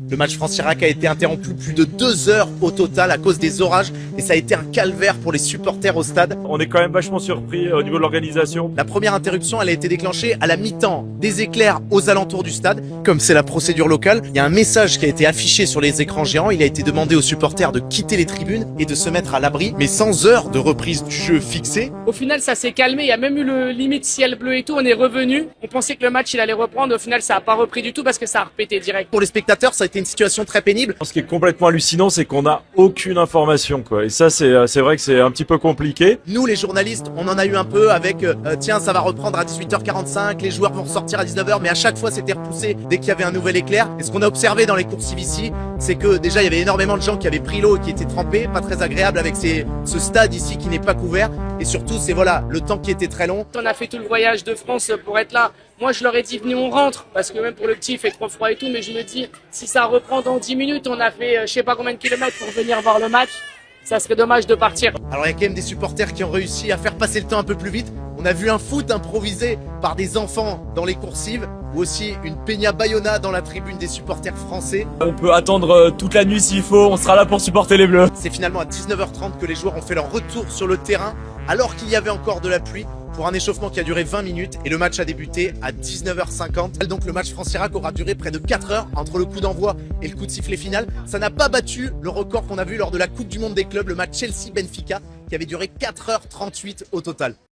Le match France-Irak a été interrompu plus de 2 heures au total à cause des orages et ça a été un calvaire pour les supporters au stade. On est quand même vachement surpris au niveau de l'organisation. La première interruption, elle a été déclenchée à la mi-temps. Des éclairs aux alentours du stade. Comme c'est la procédure locale, il y a un message qui a été affiché sur les écrans géants. Il a été demandé aux supporters de quitter les tribunes et de se mettre à l'abri, mais sans heure de reprise du jeu fixée. Au final, ça s'est calmé. Il y a même eu le limite ciel bleu et tout. On est revenu. On pensait que le match, il allait reprendre. Au final, ça n'a pas repris du tout parce que ça a repété direct. Pour les spectateurs, ça a été une situation très pénible. Ce qui est complètement hallucinant, c'est qu'on n'a aucune information, quoi. Et ça, c'est vrai que c'est un petit peu compliqué. Nous, les journalistes, on en a eu un peu avec tiens, ça va reprendre à 18h45, les joueurs vont ressortir à 19h, mais à chaque fois, c'était repoussé dès qu'il y avait un nouvel éclair. Et ce qu'on a observé dans les coursives ici, c'est que déjà, il y avait énormément de gens qui avaient pris l'eau et qui étaient trempés. Pas très agréable avec ce stade ici qui n'est pas couvert. Et surtout, c'est voilà, le temps qui était très long. On a fait tout le voyage de France pour être là. Moi, je leur ai dit, venez, on rentre. Parce que même pour le petit, il fait trop froid et tout. Mais je me dis, si ça reprend dans 10 minutes, on a fait je sais pas combien de kilomètres pour venir voir le match. Ça serait dommage de partir. Alors, il y a quand même des supporters qui ont réussi à faire passer le temps un peu plus vite. On a vu un foot improvisé par des enfants dans les coursives. Ou aussi une Peña Bayona dans la tribune des supporters français. On peut attendre toute la nuit s'il faut, on sera là pour supporter les Bleus. C'est finalement à 19h30 que les joueurs ont fait leur retour sur le terrain alors qu'il y avait encore de la pluie pour un échauffement qui a duré 20 minutes et le match a débuté à 19h50. Donc le match France-Irak aura duré près de 4 heures entre le coup d'envoi et le coup de sifflet final. Ça n'a pas battu le record qu'on a vu lors de la Coupe du Monde des clubs, le match Chelsea-Benfica qui avait duré 4h38 au total.